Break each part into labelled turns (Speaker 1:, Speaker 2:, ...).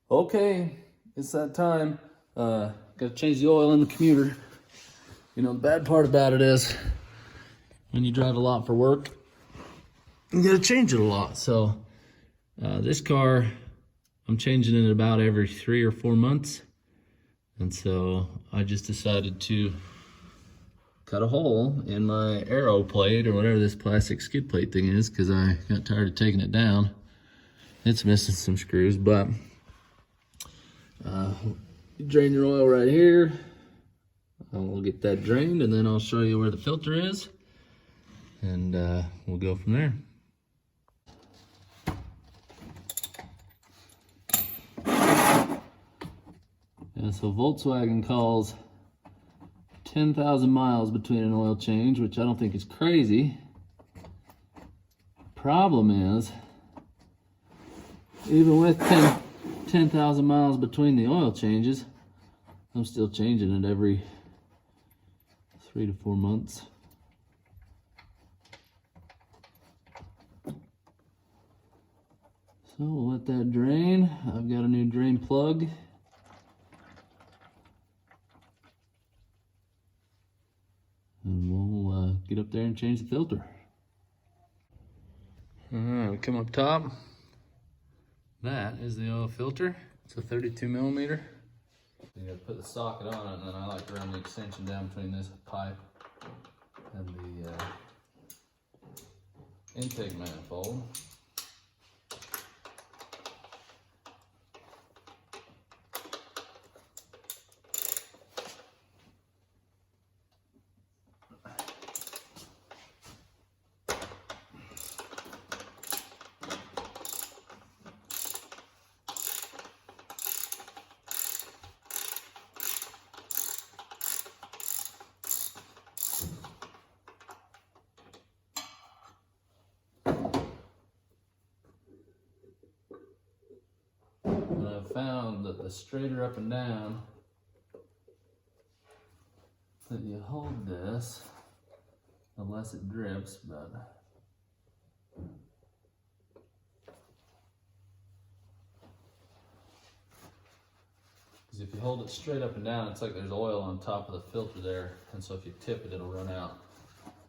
Speaker 1: Okay, it's that time. Gotta change the oil in the commuter. You know, the bad part about it is when you drive a lot for work, you gotta change it a lot. So this car, I'm changing it about every 3 or 4 months. And so I just decided to cut a hole in my aero plate or whatever this plastic skid plate thing is, because I got tired of taking it down. It's missing some screws, but you drain your oil right here. We'll get that drained, and then I'll show you where the filter is, and we'll go from there. Yeah, so Volkswagen calls 10,000 miles between an oil change, which I don't think is crazy. Problem is, even with 10,000 miles between the oil changes, I'm still changing it every 3 to 4 months. So we'll let that drain. I've got a new drain plug. And we'll get up there and change the filter. All right, we come up top. That is the oil filter. It's a 32 millimeter. You gotta put the socket on it, and then I like to run the extension down between this pipe and the intake manifold. And I've found that the straighter up and down that you hold this, the less it drips, but because if you hold it straight up and down, it's like there's oil on top of the filter there, and so if you tip it, it'll run out.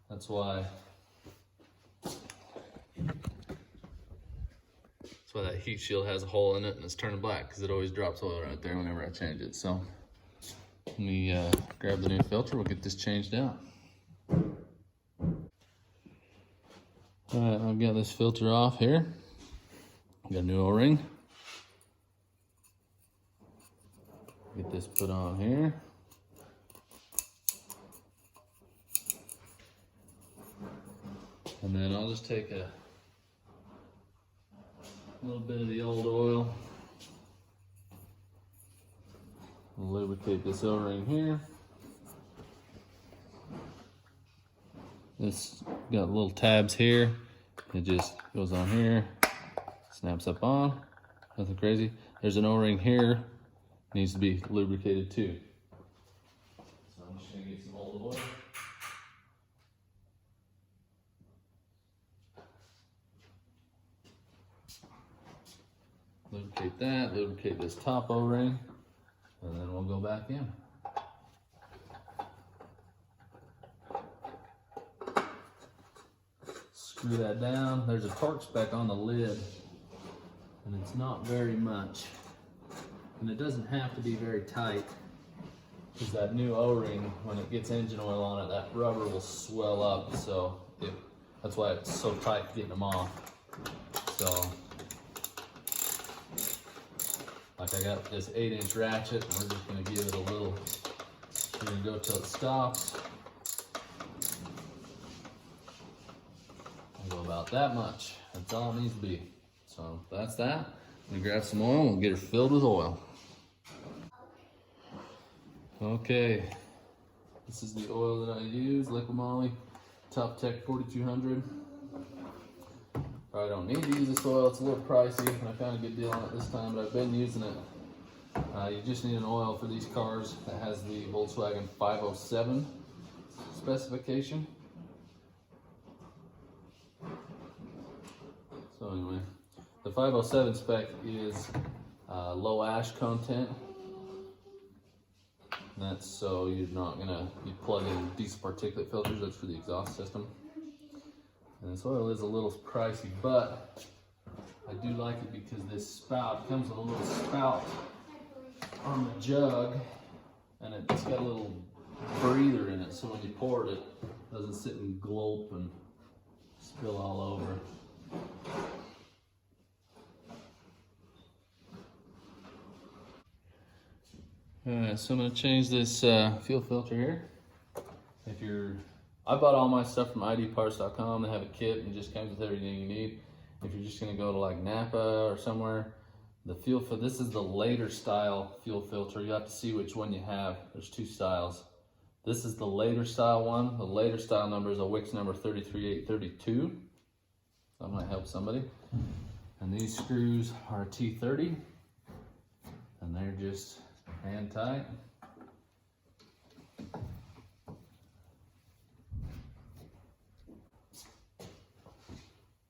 Speaker 1: That's why that heat shield has a hole in it, and it's turning black because it always drops oil right there whenever I change it. So let me grab the new filter. We'll get this changed out. All right, I've got this filter off here. Got a new O-ring. Get this put on here. And then I'll just take a little bit of the old oil. We'll lubricate this O-ring here. This got little tabs here. It just goes on here, snaps up on. Nothing crazy. There's an O-ring here. Needs to be lubricated too. So I'm just gonna get some old oil. Lubricate that, lubricate this top O-ring, and then we'll go back in. Screw that down. There's a torque spec on the lid, and it's not very much. And it doesn't have to be very tight, because that new O-ring, when it gets engine oil on it, that rubber will swell up, so that's why it's so tight getting them off. So, like I got this 8-inch ratchet, and we're just gonna give it a little, we're gonna go till it stops. I'll go about that much. That's all it needs to be. So that's that. I'm gonna grab some oil and we'll get her filled with oil. Okay, this is the oil that I use, Liquid Moly, Top Tech 4200. Probably don't need to use this oil, it's a little pricey, and I found a good deal on it this time, but I've been using it. You just need an oil for these cars that has the Volkswagen 507 specification. So anyway, the 507 spec is low ash content. And that's so you're not gonna be plugging diesel particulate filters. That's for the exhaust system. And this oil is a little pricey, but I do like it because this spout comes with a little spout on the jug, and it's got a little breather in it, so when you pour it, it doesn't sit and glop and spill all over. Alright, so I'm going to change this fuel filter here. I bought all my stuff from idparts.com. They have a kit and it just comes with everything you need. If you're just going to go to like Napa or somewhere, this is the later style fuel filter. You have to see which one you have. There's two styles. This is the later style one. The later style number is a Wix number 33832. That might help somebody. And these screws are T30, and they're just hand tight.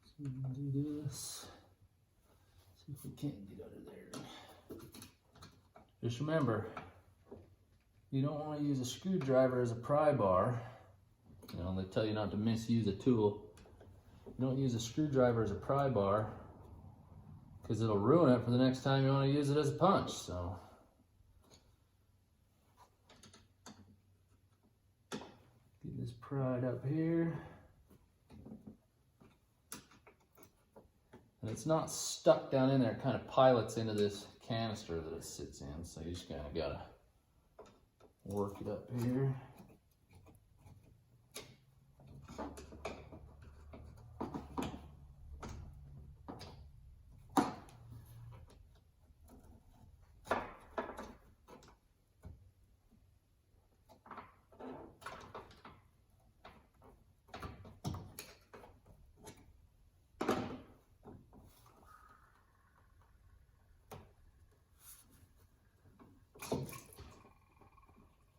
Speaker 1: So we're gonna do this. See if we can't get under there. Just remember, you don't want to use a screwdriver as a pry bar. You know, they tell you not to misuse a tool. You don't use a screwdriver as a pry bar because it'll ruin it for the next time you want to use it as a punch. So get this pried up here. And it's not stuck down in there, it kind of pilots into this canister that it sits in. So you just kind of gotta work it up here.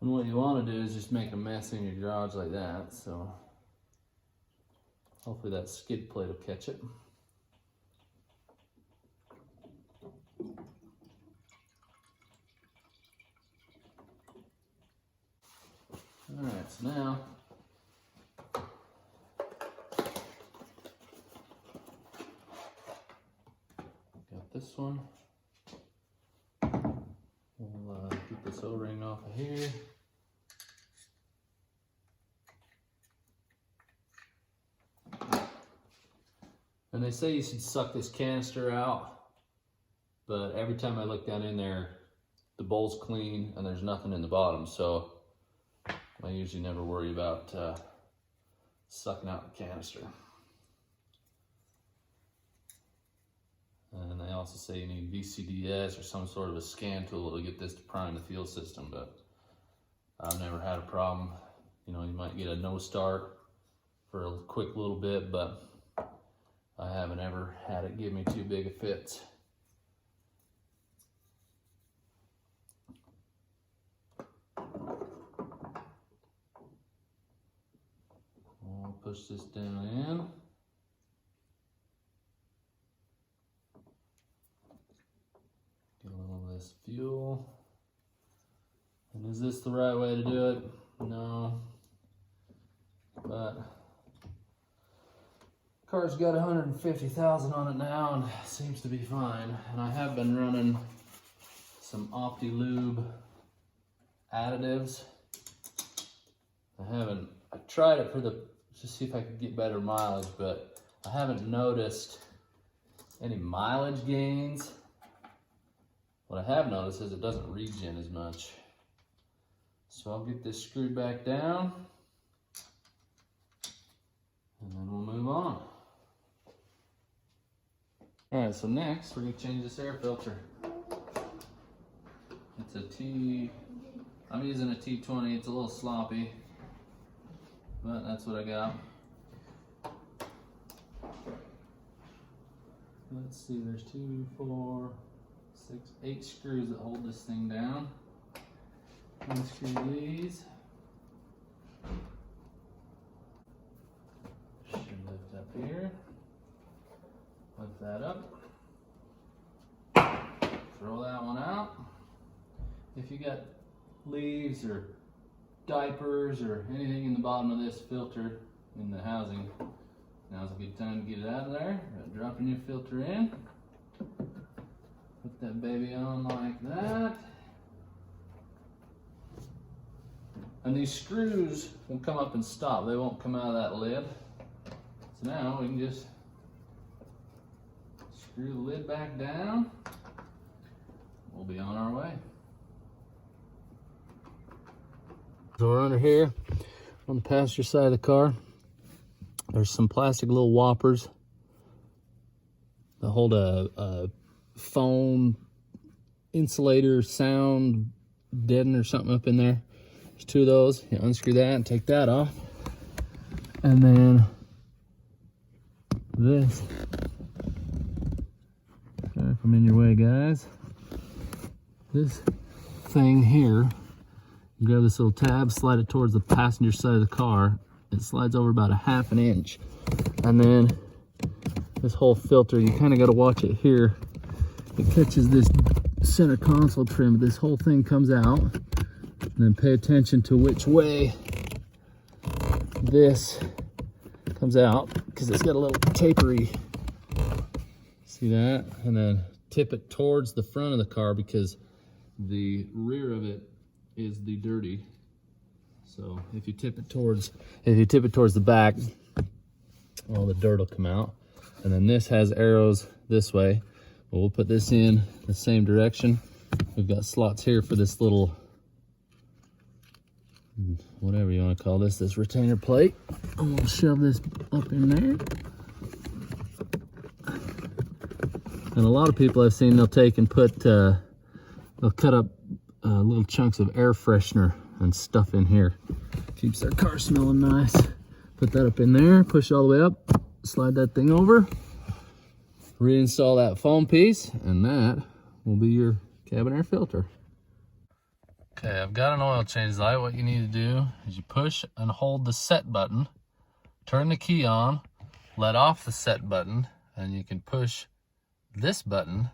Speaker 1: And what you want to do is just make a mess in your garage like that, so hopefully that skid plate will catch it. Alright, so now got this one. We'll get this O-ring off of here. And they say you should suck this canister out, but every time I look down in there, the bowl's clean and there's nothing in the bottom, so I usually never worry about sucking out the canister. And they also say you need VCDS or some sort of a scan tool to get this to prime the fuel system, but I've never had a problem. You know, you might get a no start for a quick little bit, but I haven't ever had it give me too big a fit. I'll push this down in. Get a little of this fuel. And is this the right way to do it? No. But car's got 150,000 on it now and seems to be fine. And I have been running some OptiLube additives. I tried it to see if I could get better mileage, but I haven't noticed any mileage gains. What I have noticed is it doesn't regen as much. So I'll get this screwed back down and then we'll move on. All right, so next we're gonna change this air filter. I'm using a T20, it's a little sloppy, but that's what I got. Let's see, there's 2, 4, 6, 8 screws that hold this thing down. Unscrew these. Should lift up here. Lift that up. Throw if you got leaves or diapers or anything in the bottom of this filter in the housing, now's a good time to get it out of there. Drop your new filter in. Put that baby on like that. And these screws will come up and stop. They won't come out of that lid. So now we can just screw the lid back down. We'll be on our way. So we're under here on the passenger side of the car. There's some plastic little whoppers that hold a phone insulator sound deadener or something up in there. There's two of those. You unscrew that and take that off. And then this. Sorry if I'm in your way, guys. This thing here, you grab this little tab, slide it towards the passenger side of the car. It slides over about 1/2 inch. And then this whole filter, you kind of got to watch it here. It catches this center console trim. This whole thing comes out. And then pay attention to which way this comes out, because it's got a little tapery. See that? And then tip it towards the front of the car, because the rear of it is the dirty. So if you tip it towards the back, all the dirt will come out. And then this has arrows this way. But we'll put this in the same direction. We've got slots here for this little, whatever you want to call this retainer plate. And we'll shove this up in there. And a lot of people I've seen, they'll take and put, they'll cut up little chunks of air freshener and stuff in here. Keeps their car smelling nice. Put that up in there, push it all the way up, slide that thing over, reinstall that foam piece, and that will be your cabin air filter. Okay, I've got an oil change light. What you need to do is you push and hold the set button, turn the key on, let off the set button, and you can push this button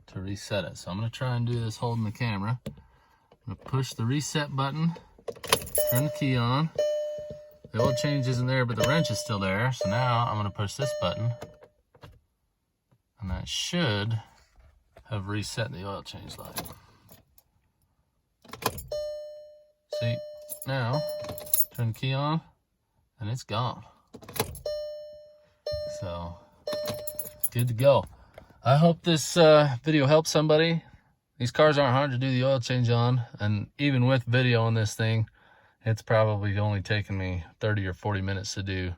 Speaker 1: to reset it. So I'm going to try and do this holding the camera. I'm going to push the reset button, turn the key on. The oil change isn't there, but the wrench is still there. So now I'm going to push this button, and that should have reset the oil change light. See, now turn the key on and it's gone. So good to go. I hope this video helps somebody. These cars aren't hard to do the oil change on, and even with video on this thing, it's probably only taken me 30 or 40 minutes to do.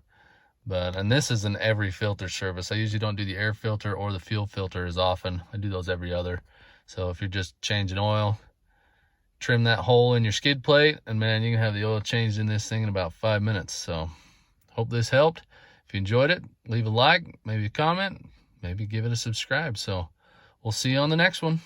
Speaker 1: And this is in every filter service. I usually don't do the air filter or the fuel filter as often. I do those every other. So if you're just changing oil, trim that hole in your skid plate, and man, you can have the oil changed in this thing in about 5 minutes. So hope this helped. If you enjoyed it, leave a like, maybe a comment, maybe give it a subscribe. So we'll see you on the next one.